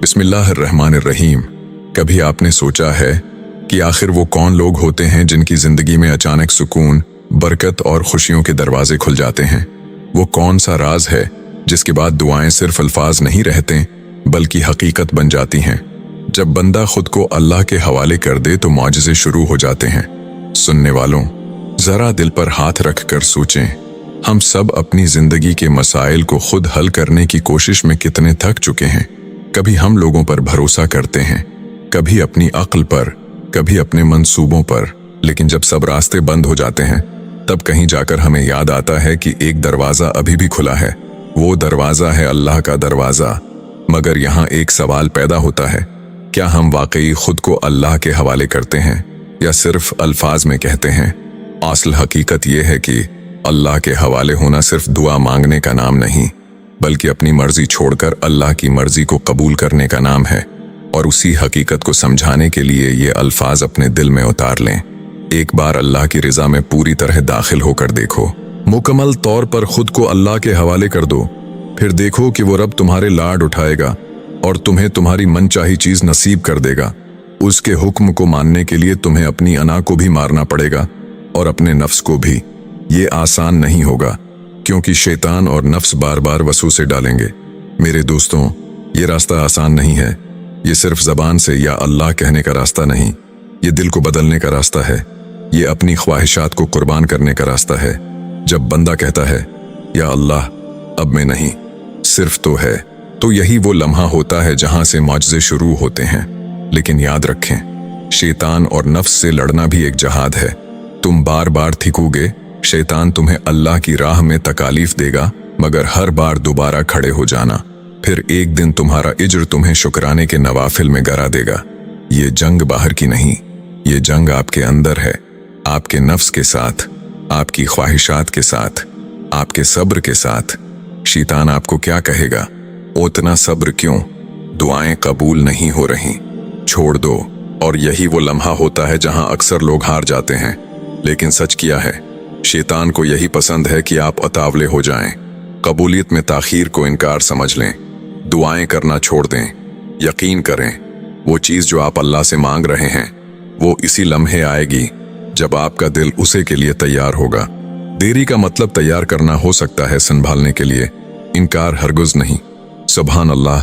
बिस्मिल्लाहिर्रहमानिर्रहीम। कभी आपने सोचा है कि आखिर वो कौन लोग होते हैं जिनकी जिंदगी में अचानक सुकून, बरकत और खुशियों के दरवाजे खुल जाते हैं? वो कौन सा राज है जिसके बाद दुआएं सिर्फ अल्फाज नहीं रहते बल्कि हकीकत बन जाती हैं? जब बंदा खुद को अल्लाह के हवाले कर दे तो मौजज़े शुरू हो जाते हैं। सुनने वालों, जरा दिल पर हाथ रख कर सोचें, हम सब अपनी जिंदगी के मसाइल को खुद हल करने की कोशिश में कितने थक चुके हैं। कभी हम लोगों पर भरोसा करते हैं, कभी अपनी अक्ल पर, कभी अपने मंसूबों पर, लेकिन जब सब रास्ते बंद हो जाते हैं तब कहीं जाकर हमें याद आता है कि एक दरवाजा अभी भी खुला है। वो दरवाजा है अल्लाह का दरवाजा। मगर यहाँ एक सवाल पैदा होता है, क्या हम वाकई खुद को अल्लाह के हवाले करते हैं या सिर्फ अल्फाज में कहते हैं? असल हकीकत यह है कि अल्लाह के हवाले होना सिर्फ दुआ मांगने का नाम नहीं, बल्कि अपनी मर्जी छोड़कर अल्लाह की मर्जी को कबूल करने का नाम है। और उसी हकीकत को समझाने के लिए ये अल्फाज अपने दिल में उतार लें। एक बार अल्लाह की रज़ा में पूरी तरह दाखिल होकर देखो, मुकम्मल तौर पर खुद को अल्लाह के हवाले कर दो। फिर देखो कि वो रब तुम्हारे लाड उठाएगा और तुम्हें तुम्हारी मनचाही चीज नसीब कर देगा। उसके हुक्म को मानने के लिए तुम्हें अपनी अना को भी मारना पड़ेगा और अपने नफ्स को भी। ये आसान नहीं होगा, क्योंकि शैतान और नफ्स बार बार वसवसे डालेंगे। मेरे दोस्तों, ये रास्ता आसान नहीं है। ये सिर्फ जबान से या अल्लाह कहने का रास्ता नहीं, ये दिल को बदलने का रास्ता है। ये अपनी ख्वाहिशात को कुर्बान करने का रास्ता है। जब बंदा कहता है, या अल्लाह अब मैं नहीं, सिर्फ तो है, तो यही वो लम्हा होता है जहां से मौजज़े शुरू होते हैं। लेकिन याद रखें, शैतान और नफ्स से लड़ना भी एक जहाद है। तुम बार बार थिकोगे, शैतान तुम्हें अल्लाह की राह में तकालीफ देगा, मगर हर बार दोबारा खड़े हो जाना। फिर एक दिन तुम्हारा इज्र तुम्हें शुक्राने के नवाफिल में गिरा देगा। ये जंग बाहर की नहीं, ये जंग आपके अंदर है, आपके नफ्स के साथ, आपकी ख्वाहिशात के साथ, आपके सब्र के साथ। शैतान आपको क्या कहेगा? उतना सब्र क्यों? दुआएं कबूल नहीं हो रही, छोड़ दो। और यही वो लम्हा होता है जहां अक्सर लोग हार जाते हैं। लेकिन सच क्या है? शैतान को यही पसंद है कि आप अतावले हो जाएं, कबूलियत में ताखीर को इनकार समझ लें, दुआएं करना छोड़ दें। यकीन करें, वो चीज जो आप अल्लाह से मांग रहे हैं वो इसी लम्हे आएगी जब आपका दिल उसे के लिए तैयार होगा। देरी का मतलब तैयार करना हो सकता है संभालने के लिए, इनकार हरगिज़ नहीं। सुभान अल्लाह,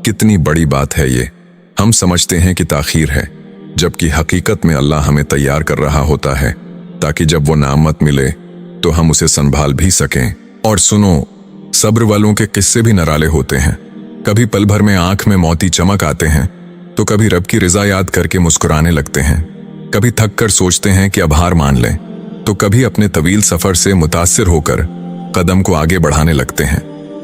कितनी बड़ी बात है ये। हम समझते हैं कि ताखीर है, जबकि हकीकत में अल्लाह हमें तैयार कर रहा होता है ताकि जब वो नामत मिले तो हम उसे संभाल भी सकें। और सुनो, सब्र वालों के किस्से भी निराले होते हैं। कभी पल भर में आंख में मौती चमक आते हैं, तो कभी रब की रज़ा याद करके मुस्कुराने लगते हैं। कभी थक कर सोचते हैं कि अब हार मान लें, तो कभी अपने तवील सफर से मुतासिर होकर कदम को आगे बढ़ाने लगते हैं।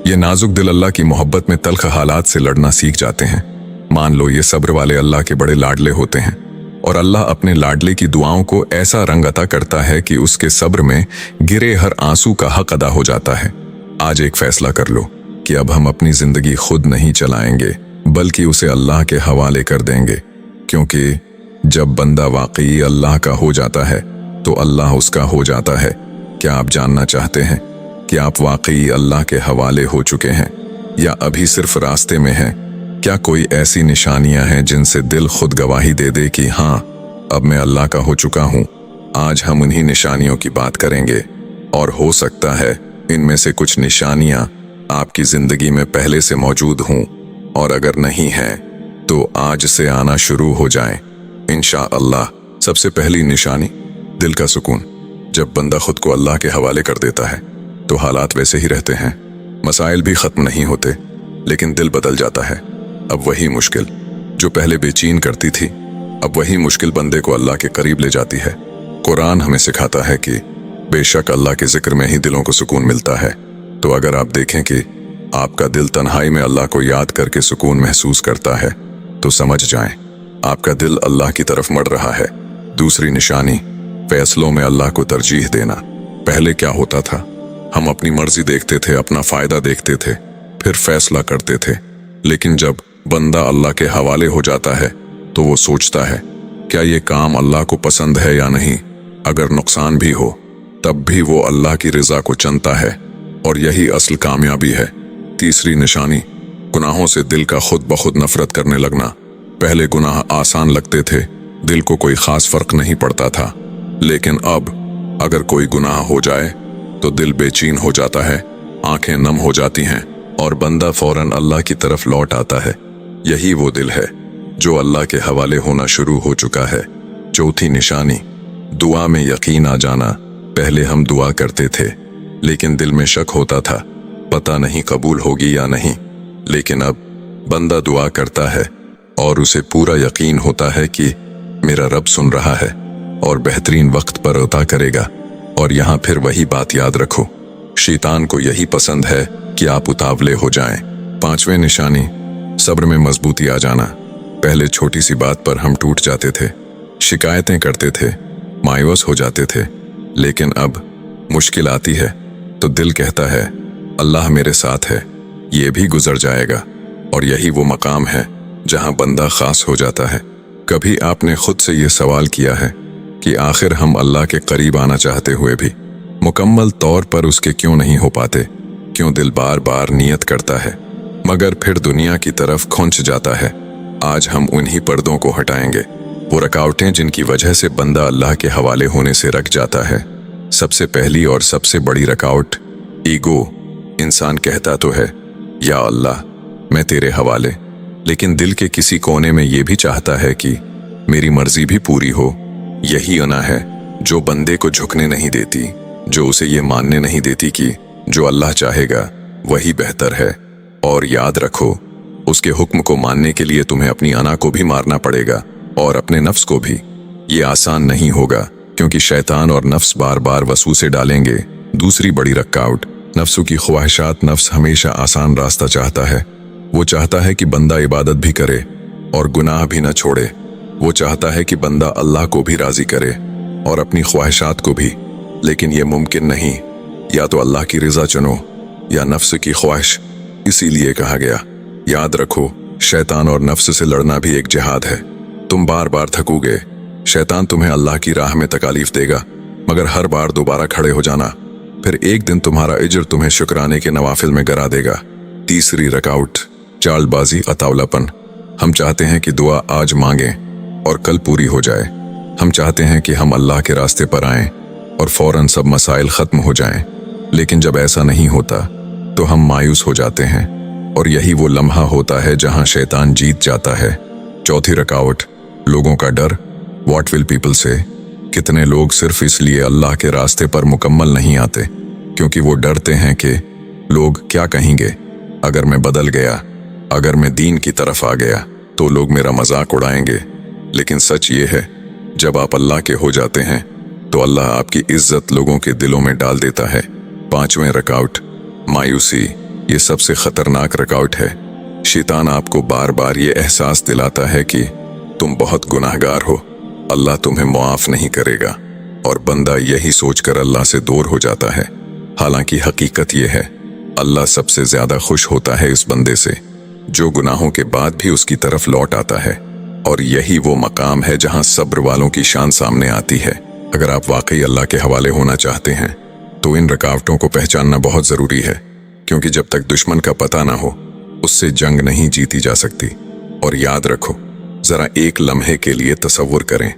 ये नाजुक दिल अल्लाह की मोहब्बत में तल्ख हालात से लड़ना सीख जाते हैं। मान लो ये सब्र वाले अल्लाह के बड़े लाडले होते हैं, और अल्लाह अपने लाडले की दुआओं को ऐसा रंग अता करता है कि उसके सब्र में गिरे हर आंसू का हक अदा हो जाता है। आज एक फैसला कर लो कि अब हम अपनी जिंदगी खुद नहीं चलाएंगे, बल्कि उसे अल्लाह के हवाले कर देंगे। क्योंकि जब बंदा वाकई अल्लाह का हो जाता है तो अल्लाह उसका हो जाता है। क्या आप जानना चाहते हैं कि आप वाकई अल्लाह के हवाले हो चुके हैं या अभी सिर्फ रास्ते में हैं? क्या कोई ऐसी निशानियां हैं जिनसे दिल खुद गवाही दे दे कि हाँ, अब मैं अल्लाह का हो चुका हूं? आज हम उन्हीं निशानियों की बात करेंगे, और हो सकता है इनमें से कुछ निशानियां आपकी जिंदगी में पहले से मौजूद हों, और अगर नहीं है तो आज से आना शुरू हो जाएं इंशाअल्लाह। सबसे पहली निशानी, दिल का सुकून। जब बंदा खुद को अल्लाह के हवाले कर देता है तो हालात वैसे ही रहते हैं, मसाइल भी खत्म नहीं होते, लेकिन दिल बदल जाता है। अब वही मुश्किल जो पहले बेचैन करती थी, अब वही मुश्किल बंदे को अल्लाह के करीब ले जाती है। कुरान हमें सिखाता है कि बेशक अल्लाह के जिक्र में ही दिलों को सुकून मिलता है। तो अगर आप देखें कि आपका दिल तन्हाई में अल्लाह को याद करके सुकून महसूस करता है, तो समझ जाएं आपका दिल अल्लाह की तरफ मड़ रहा है। दूसरी निशानी, फैसलों में अल्लाह को तरजीह देना। पहले क्या होता था? हम अपनी मर्जी देखते थे, अपना फायदा देखते थे, फिर फैसला करते थे। लेकिन जब बंदा अल्लाह के हवाले हो जाता है तो वो सोचता है, क्या ये काम अल्लाह को पसंद है या नहीं? अगर नुकसान भी हो तब भी वो अल्लाह की रज़ा को चुनता है, और यही असल कामयाबी है। तीसरी निशानी, गुनाहों से दिल का खुद ब खुद नफरत करने लगना। पहले गुनाह आसान लगते थे, दिल को कोई खास फर्क नहीं पड़ता था, लेकिन अब अगर कोई गुनाह हो जाए तो दिल बेचैन हो जाता है, आंखें नम हो जाती हैं और बंदा फौरन अल्लाह की तरफ लौट आता है। यही वो दिल है जो अल्लाह के हवाले होना शुरू हो चुका है। चौथी निशानी, दुआ में यकीन आ जाना। पहले हम दुआ करते थे लेकिन दिल में शक होता था, पता नहीं कबूल होगी या नहीं। लेकिन अब बंदा दुआ करता है और उसे पूरा यकीन होता है कि मेरा रब सुन रहा है और बेहतरीन वक्त पर अता करेगा। और यहाँ फिर वही बात याद रखो, शैतान को यही पसंद है कि आप उतावले हो जाएं। पांचवें निशानी, सब्र में मजबूती आ जाना। पहले छोटी सी बात पर हम टूट जाते थे, शिकायतें करते थे, मायूस हो जाते थे, लेकिन अब मुश्किल आती है तो दिल कहता है अल्लाह मेरे साथ है, ये भी गुजर जाएगा। और यही वो मकाम है जहां बंदा खास हो जाता है। कभी आपने खुद से ये सवाल किया है कि आखिर हम अल्लाह के करीब आना चाहते हुए भी मुकम्मल तौर पर उसके क्यों नहीं हो पाते? क्यों दिल बार बार नियत करता है मगर फिर दुनिया की तरफ खुंच जाता है? आज हम उन्हीं पर्दों को हटाएंगे, वो रकावटें जिनकी वजह से बंदा अल्लाह के हवाले होने से रख जाता है। सबसे पहली और सबसे बड़ी रकावट ईगो। इंसान कहता तो है या अल्लाह मैं तेरे हवाले, लेकिन दिल के किसी कोने में ये भी चाहता है कि मेरी मर्जी भी पूरी हो। यही अना है जो बंदे को झुकने नहीं देती, जो उसे ये मानने नहीं देती कि जो अल्लाह चाहेगा वही बेहतर है। और याद रखो, उसके हुक्म को मानने के लिए तुम्हें अपनी अना को भी मारना पड़ेगा और अपने नफ्स को भी। ये आसान नहीं होगा क्योंकि शैतान और नफ्स बार बार वसूसे डालेंगे। दूसरी बड़ी रकावट नफ्सों की ख्वाहिशात। नफ्स हमेशा आसान रास्ता चाहता है। वो चाहता है कि बंदा इबादत भी करे और गुनाह भी न छोड़े। वो चाहता है कि बंदा अल्लाह को भी राजी करे और अपनी ख्वाहिशात को भी, लेकिन ये मुमकिन नहीं। या तो अल्लाह की रज़ा चुनो या नफ्स की ख्वाहिश। इसीलिए कहा गया, याद रखो, शैतान और नफ्स से लड़ना भी एक जिहाद है। तुम बार बार थकोगे, शैतान तुम्हें अल्लाह की राह में तकालीफ देगा, मगर हर बार दोबारा खड़े हो जाना। फिर एक दिन तुम्हारा इज्र तुम्हें शुक्राने के नवाफिल में गिरा देगा। तीसरी रकावट चालबाजी, अतावलापन। हम चाहते हैं कि दुआ आज मांगें और कल पूरी हो जाए। हम चाहते हैं कि हम अल्लाह के रास्ते पर आएं और फौरन सब मसाइल खत्म हो जाएं। लेकिन जब ऐसा नहीं होता तो हम मायूस हो जाते हैं और यही वो लम्हा होता है जहां शैतान जीत जाता है। चौथी रकावट लोगों का डर। व्हाट विल पीपल से। कितने लोग सिर्फ इसलिए अल्लाह के रास्ते पर मुकम्मल नहीं आते क्योंकि वो डरते हैं कि लोग क्या कहेंगे। अगर मैं बदल गया, अगर मैं दीन की तरफ आ गया तो लोग मेरा मजाक उड़ाएंगे। लेकिन सच ये है, जब आप अल्लाह के हो जाते हैं तो अल्लाह आपकी इज्जत लोगों के दिलों में डाल देता है। पांचवें रकावट मायूसी। ये सबसे खतरनाक रकावट है। शैतान आपको बार बार ये एहसास दिलाता है कि तुम बहुत गुनाहगार हो, अल्लाह तुम्हें मुआफ नहीं करेगा, और बंदा यही सोचकर अल्लाह से दूर हो जाता है। हालांकि हकीकत यह है, अल्लाह सबसे ज्यादा खुश होता है इस बंदे से जो गुनाहों के बाद भी उसकी तरफ लौट आता है। और यही वो मकाम है जहां सब्र वालों की शान सामने आती है। अगर आप वाकई अल्लाह के हवाले होना चाहते हैं तो इन रुकावटों को पहचानना बहुत जरूरी है, क्योंकि जब तक दुश्मन का पता ना हो उससे जंग नहीं जीती जा सकती। और याद रखो, जरा एक लम्हे के लिए तसव्वुर करें,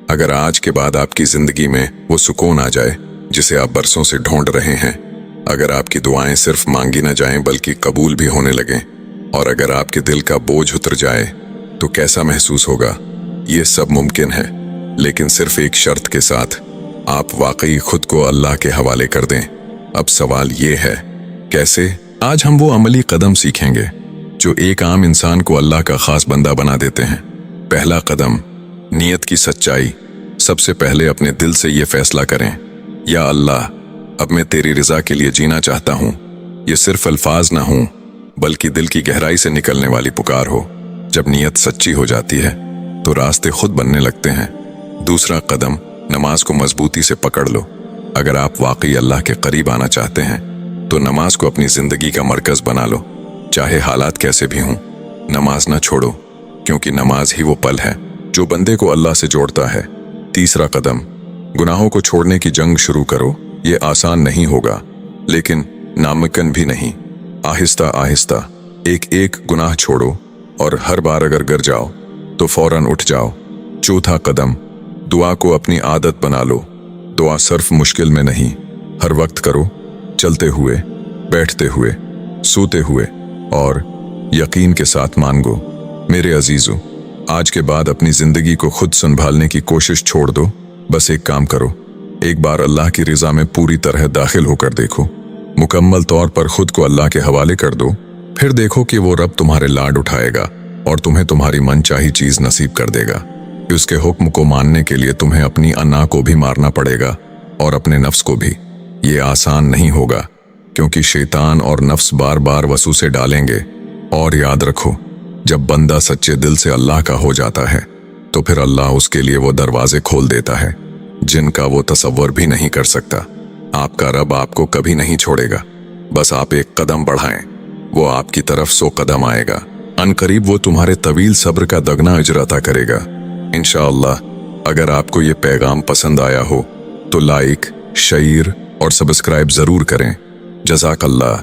अगर आज के बाद आपकी जिंदगी में वो सुकून आ जाए जिसे आप बरसों से ढूंढ रहे हैं, अगर आपकी दुआएं सिर्फ मांगी ना जाएं बल्कि कबूल भी होने लगें, और अगर आपके दिल का बोझ उतर जाए तो कैसा महसूस होगा। ये सब मुमकिन है, लेकिन सिर्फ एक शर्त के साथ, आप वाकई खुद को अल्लाह के हवाले कर दें। अब सवाल ये है, कैसे? आज हम वो अमली कदम सीखेंगे जो एक आम इंसान को अल्लाह का खास बंदा बना देते हैं। पहला कदम, नीयत की सच्चाई। सबसे पहले अपने दिल से ये फैसला करें, या अल्लाह, अब मैं तेरी रज़ा के लिए जीना चाहता हूँ। ये सिर्फ अल्फाज ना हों बल्कि दिल की गहराई से निकलने वाली पुकार हो। जब नीयत सच्ची हो जाती है तो रास्ते खुद बनने लगते हैं। दूसरा कदम, नमाज को मजबूती से पकड़ लो। अगर आप वाकई अल्लाह के करीब आना चाहते हैं तो नमाज को अपनी जिंदगी का मरकज बना लो, चाहे हालात कैसे भी हों। नमाज ना छोड़ो, क्योंकि नमाज ही वो पल है जो बंदे को अल्लाह से जोड़ता है। तीसरा कदम, गुनाहों को छोड़ने की जंग शुरू करो। ये आसान नहीं होगा, लेकिन नामुमकिन भी नहीं। आहिस्ता आहिस्ता, एक एक गुनाह छोड़ो और हर बार अगर गिर जाओ तो फौरन उठ जाओ। चौथा कदम, दुआ को अपनी आदत बना लो। दुआ सिर्फ मुश्किल में नहीं, हर वक्त करो, चलते हुए, बैठते हुए, सोते हुए और यकीन के साथ मांगो। मेरे अजीजों, आज के बाद अपनी जिंदगी को खुद संभालने की कोशिश छोड़ दो। बस एक काम करो, एक बार अल्लाह की रज़ा में पूरी तरह दाखिल होकर देखो। मुकम्मल तौर पर खुद को अल्लाह के हवाले कर दो। फिर देखो कि वो रब तुम्हारे लाड उठाएगा और तुम्हें तुम्हारी मनचाही चीज नसीब कर देगा। उसके हुक्म को मानने के लिए तुम्हें अपनी अना को भी मारना पड़ेगा और अपने नफ्स को भी। ये आसान नहीं होगा, क्योंकि शैतान और नफ्स बार बार वसूसे डालेंगे। और याद रखो, जब बंदा सच्चे दिल से अल्लाह का हो जाता है तो फिर अल्लाह उसके लिए वो दरवाजे खोल देता है जिनका वो तसव्वुर भी नहीं कर सकता। आपका रब आपको कभी नहीं छोड़ेगा, बस आप एक कदम बढ़ाएं, वो आपकी तरफ 100 कदम आएगा। अनकरीब वो तुम्हारे तवील सब्र का दगना अजर अता करेगा इंशाअल्लाह। अगर आपको ये पैगाम पसंद आया हो तो लाइक, शेयर और सब्सक्राइब जरूर करें। जज़ाकल्लाह।